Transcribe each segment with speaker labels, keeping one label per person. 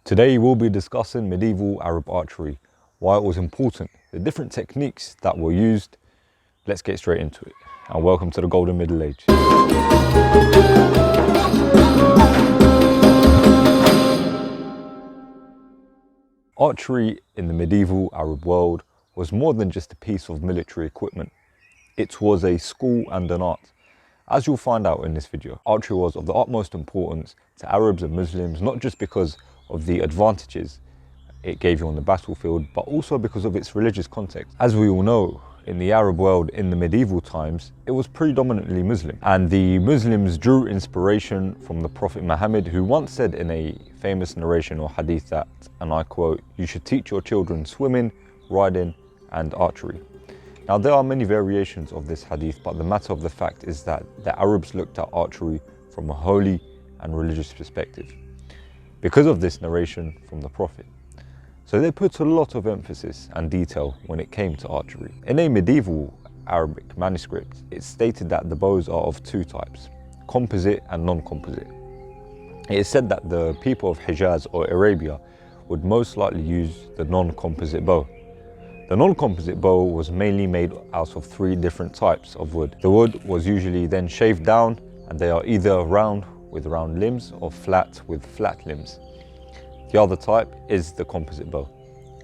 Speaker 1: Today we'll be discussing medieval Arab archery, why it was important, the different techniques that were used. Let's get straight into it, and welcome to the Golden Middle Age. Archery in the medieval Arab world was more than just a piece of military equipment. It was a school and an art. As you'll find out in this video, archery was of the utmost importance to Arabs and Muslims, not just because of the advantages it gave you on the battlefield, but also because of its religious context. As we all know, in the Arab world in the medieval times, it was predominantly Muslim. And the Muslims drew inspiration from the Prophet Muhammad, who once said in a famous narration or hadith that, and I quote, "You should teach your children swimming, riding, and archery." Now, there are many variations of this hadith, but the matter of the fact is that the Arabs looked at archery from a holy and religious perspective because of this narration from the Prophet. So they put a lot of emphasis and detail when it came to archery. In a medieval Arabic manuscript, it stated that the bows are of two types, composite and non-composite. It is said that the people of Hijaz or Arabia would most likely use the non-composite bow. The non-composite bow was mainly made out of three different types of wood. The wood was usually then shaved down, and they are either round with round limbs or flat with flat limbs. The other type is the composite bow.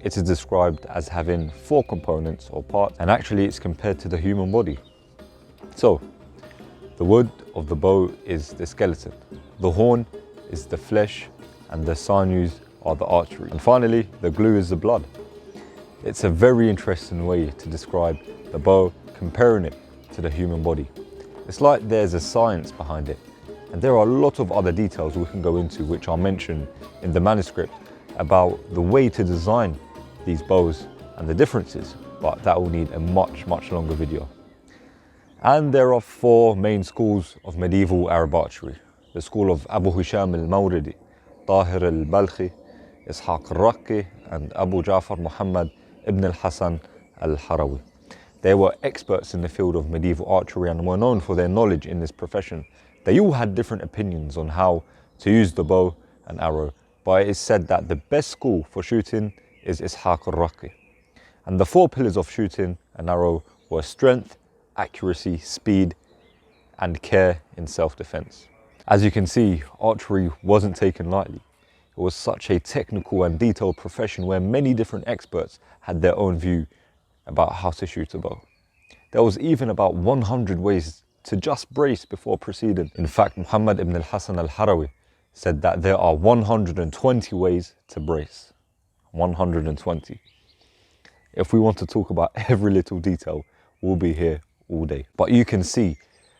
Speaker 1: It is described as having four components or parts, and actually it's compared to the human body. So, the wood of the bow is the skeleton, the horn is the flesh, and the sinews are the artery. And finally, the glue is the blood. It's a very interesting way to describe the bow, comparing it to the human body. It's like there's a science behind it. And there are a lot of other details we can go into which are mentioned in the manuscript about the way to design these bows and the differences, but that will need a much longer video. And there are four main schools of medieval Arab archery. The school of Abu Hisham al-Mawridi, Tahir al-Balkhi, Ishaq al-Rakki, and Abu Ja'far Muhammad ibn al-Hasan al-Harawi. They were experts in the field of medieval archery and were known for their knowledge in this profession. They all had different opinions on how to use the bow and arrow, but it is said that the best school for shooting is Ishaq al-Rakki. And the four pillars of shooting an arrow were strength, accuracy, speed, and care in self-defense. As you can see, archery wasn't taken lightly. It was such a technical and detailed profession where many different experts had their own view about how to shoot a bow. There was even about 100 ways to just brace before proceeding. In fact, Muhammad ibn al-Hasan al-Harawi said that there are 120 ways to brace. 120. If we want to talk about every little detail, we'll be here all day. But you can see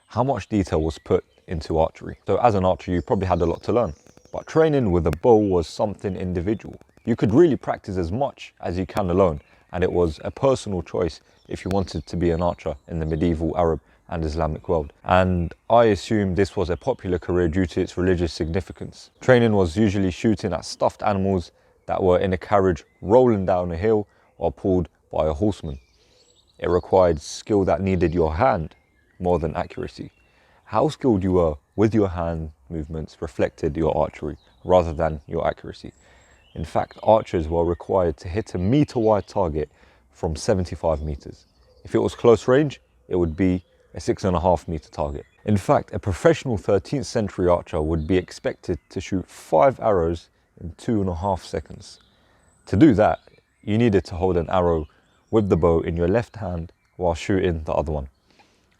Speaker 1: how much detail was put into archery. So as an archer, you probably had a lot to learn. But training with a bow was something individual. You could really practice as much as you can alone, and it was a personal choice if you wanted to be an archer in the medieval Arab and Islamic world. And I assume this was a popular career due to its religious significance. Training was usually shooting at stuffed animals that were in a carriage rolling down a hill or pulled by a horseman. It required skill that needed your hand more than accuracy. How skilled you were with your hand movements reflected your archery rather than your accuracy. In fact, archers were required to hit a meter-wide target from 75 meters. If it was close range, it would be a 6.5 meter target. In fact, a professional 13th century archer would be expected to shoot 5 arrows in 2.5 seconds. To do that, you needed to hold an arrow with the bow in your left hand while shooting the other one.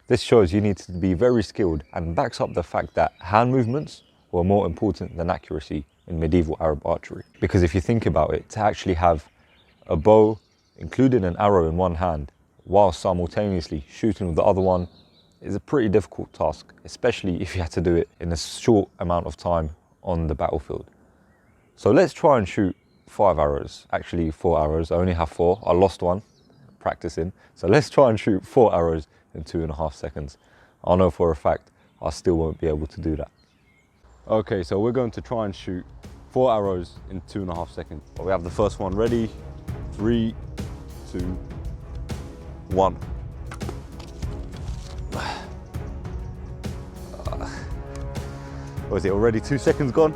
Speaker 1: This shows you need to be very skilled and backs up the fact that hand movements were more important than accuracy in medieval Arab archery. Because if you think about it, to actually have a bow, including an arrow in one hand, while simultaneously shooting with the other one, is a pretty difficult task, especially if you had to do it in a short amount of time on the battlefield. So let's try and shoot 5 arrows, actually 4 arrows. I only have 4, I lost one practicing. So let's try and shoot 4 arrows in 2.5 seconds. I know for a fact I still won't be able to do that. Okay, so we're going to try and shoot 4 arrows in 2.5 seconds. We have the first one ready. 3, 2, 1. Was it already 2 seconds gone?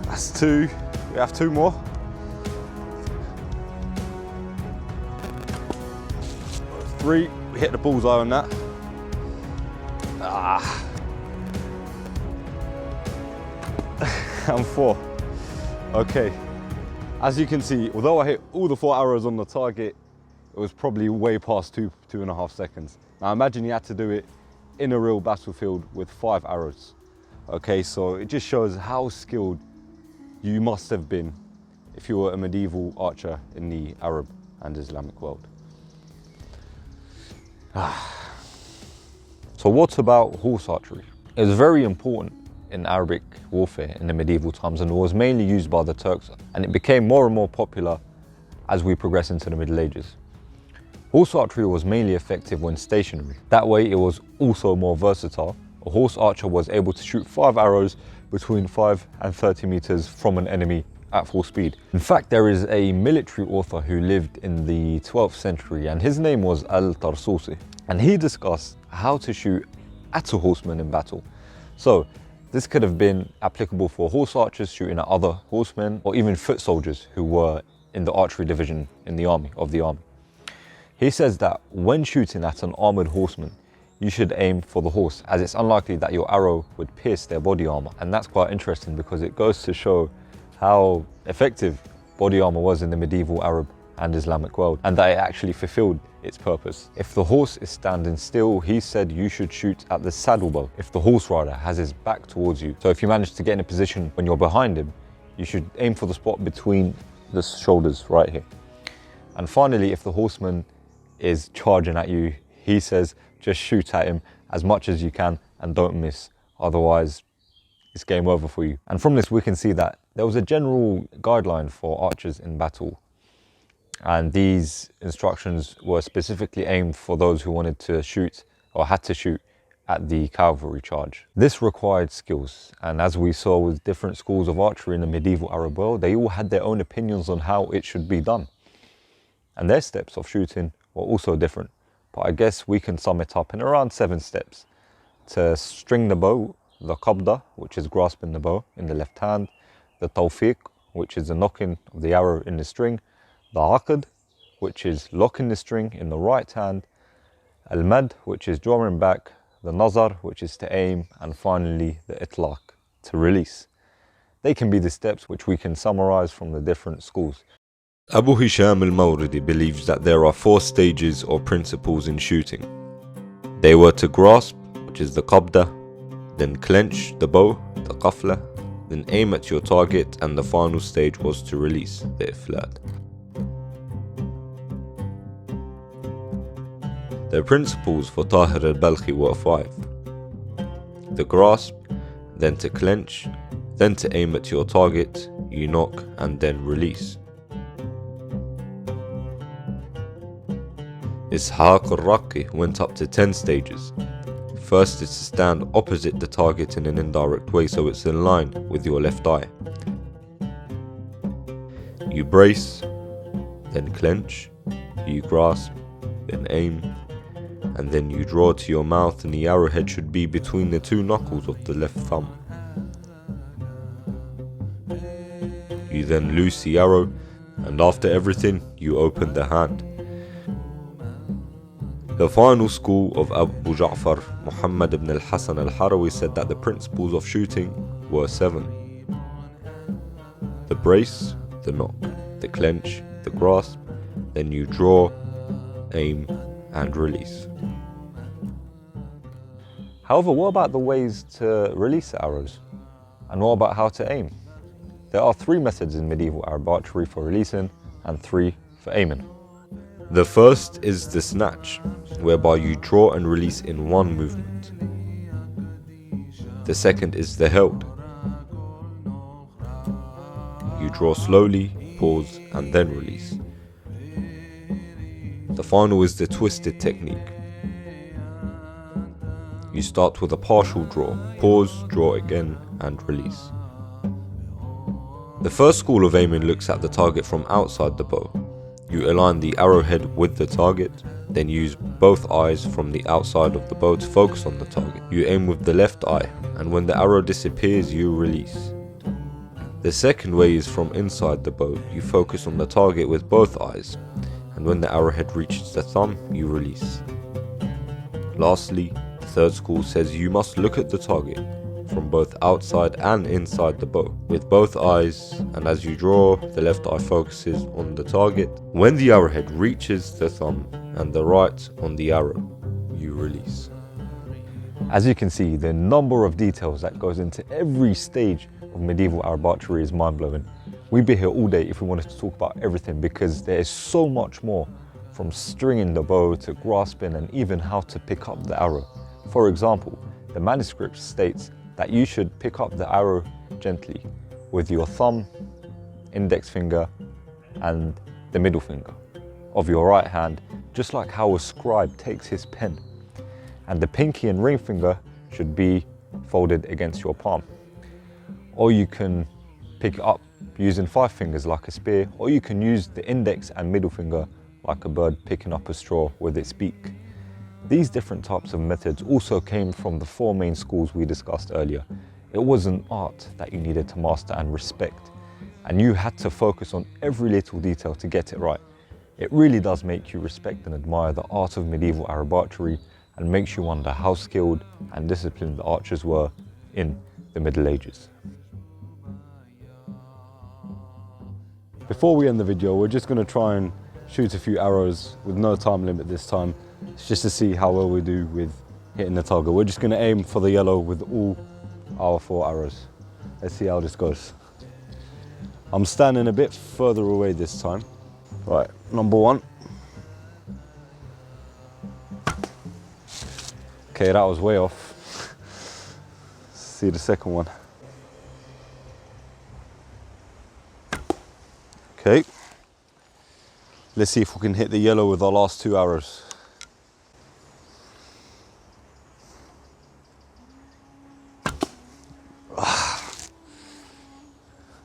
Speaker 2: That's 2. We have 2 more. 3. We hit the bullseye on that. And 4. Okay. As you can see, although I hit all the 4 arrows on the target, it was probably way past 2.5 seconds. Now imagine you had to do it in a real battlefield with 5 arrows. Okay, so it just shows how skilled you must have been if you were a medieval archer in the Arab and Islamic world. So what about horse archery? It was very important in Arabic warfare in the medieval times, and it was mainly used by the Turks, and it became more and more popular as we progress into the Middle Ages. Horse archery was mainly effective when stationary. That way it was also more versatile. A horse archer was able to shoot 5 arrows between 5 and 30 meters from an enemy at full speed. In fact, there is a military author who lived in the 12th century, and his name was al-Tarsusi, and he discussed how to shoot at a horseman in battle. So this could have been applicable for horse archers shooting at other horsemen, or even foot soldiers who were in the archery division in the army. He says that when shooting at an armored horseman, you should aim for the horse, as it's unlikely that your arrow would pierce their body armor. And that's quite interesting because it goes to show how effective body armor was in the medieval Arab and Islamic world, and that it actually fulfilled its purpose. If the horse is standing still, he said you should shoot at the saddle bow if the horse rider has his back towards you. So if you manage to get in a position when you're behind him, you should aim for the spot between the shoulders right here. And finally, if the horseman is charging at you, he says just shoot at him as much as you can and don't miss, otherwise it's game over for you. And from this we can see that there was a general guideline for archers in battle, and these instructions were specifically aimed for those who wanted to shoot or had to shoot at the cavalry charge. This required skills, and as we saw with different schools of archery in the medieval Arab world, they all had their own opinions on how it should be done, and their steps of shooting were also different. But I guess we can sum it up in around 7 steps. To string the bow, the qabda, which is grasping the bow in the left hand, the tawfiq, which is the knocking of the arrow in the string, the aqd, which is locking the string in the right hand, al-mad, which is drawing back, the nazar, which is to aim, and finally the itlaq, to release. They can be the steps which we can summarize from the different schools.
Speaker 3: Abu Hisham al-Mawridi believes that there are 4 stages or principles in shooting. They were to grasp, which is the qabda, then clench the bow, the qafla, then aim at your target, and the final stage was to release, the iflad. The principles for Tahir al-Balkhi were 5. The grasp, then to clench, then to aim at your target, you knock, and then release. Ishaq al-Raqi went up to 10 stages. First is to stand opposite the target in an indirect way so it's in line with your left eye. You brace, then clench, you grasp, then aim, and then you draw to your mouth, and the arrowhead should be between the 2 knuckles of the left thumb. You then loose the arrow, and after everything, you open the hand. The final school of Abu Ja'far, Muhammad ibn al-Hasan al-Harawi, said that the principles of shooting were 7. The brace, the knock, the clench, the grasp, then you draw, aim, and release.
Speaker 1: However, what about the ways to release the arrows? And what about how to aim? There are 3 methods in medieval Arab archery for releasing and 3 for aiming.
Speaker 3: The first is the snatch, whereby you draw and release in one movement. The second is the held. You draw slowly, pause, and then release. The final is the twisted technique. You start with a partial draw, pause, draw again, and release. The first school of aiming looks at the target from outside the bow. You align the arrowhead with the target, then use both eyes from the outside of the bow to focus on the target. You aim with the left eye, and when the arrow disappears, you release. The second way is from inside the bow. You focus on the target with both eyes, and when the arrowhead reaches the thumb, you release. Lastly, the third school says you must look at the target from both outside and inside the bow with both eyes, and as you draw, the left eye focuses on the target. When the arrowhead reaches the thumb and the right on the arrow, you release.
Speaker 2: As you can see, the number of details that goes into every stage of medieval Arab archery is mind-blowing. We'd be here all day if we wanted to talk about everything, because there is so much more, from stringing the bow to grasping and even how to pick up the arrow. For example, the manuscript states that you should pick up the arrow gently with your thumb, index finger and the middle finger of your right hand, just like how a scribe takes his pen. And the pinky and ring finger should be folded against your palm. Or you can pick it up using 5 fingers like a spear, or you can use the index and middle finger like a bird picking up a straw with its beak. These different types of methods also came from the 4 main schools we discussed earlier. It was an art that you needed to master and respect, and you had to focus on every little detail to get it right. It really does make you respect and admire the art of medieval Arab archery, and makes you wonder how skilled and disciplined the archers were in the Middle Ages.
Speaker 1: Before we end the video, we're just going to try and shoot a few arrows with no time limit this time. It's just to see how well we do with hitting the target. We're just going to aim for the yellow with all our 4 arrows. Let's see how this goes. I'm standing a bit further away this time. Right, number 1. Okay, that was way off. Let's see the second one. Okay. Let's see if we can hit the yellow with our last 2 arrows.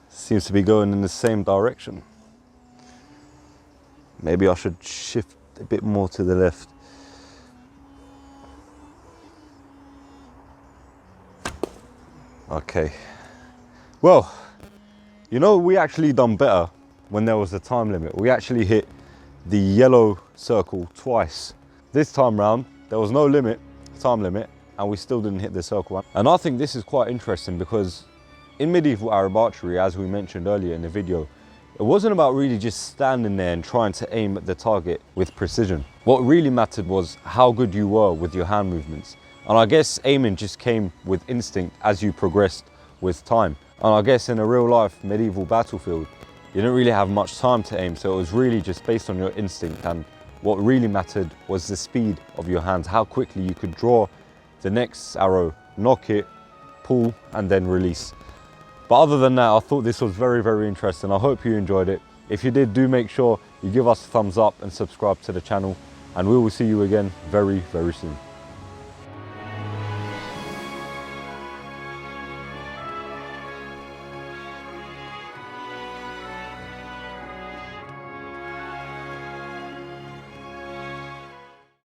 Speaker 1: Seems to be going in the same direction. Maybe I should shift a bit more to the left. Okay. Well, you know, we actually done better when there was a time limit. We actually hit the yellow circle twice. This time round, there was no time limit, and we still didn't hit the circle. And I think this is quite interesting, because in medieval Arab archery, as we mentioned earlier in the video, it wasn't about really just standing there and trying to aim at the target with precision. What really mattered was how good you were with your hand movements. And I guess aiming just came with instinct as you progressed with time. And I guess in a real life medieval battlefield, you didn't really have much time to aim, so it was really just based on your instinct, and what really mattered was the speed of your hands, how quickly you could draw the next arrow, knock it, pull, and then release. But other than that, I thought this was very, very interesting. I hope you enjoyed it. If you did, do make sure you give us a thumbs up and subscribe to the channel, and we will see you again very, very soon.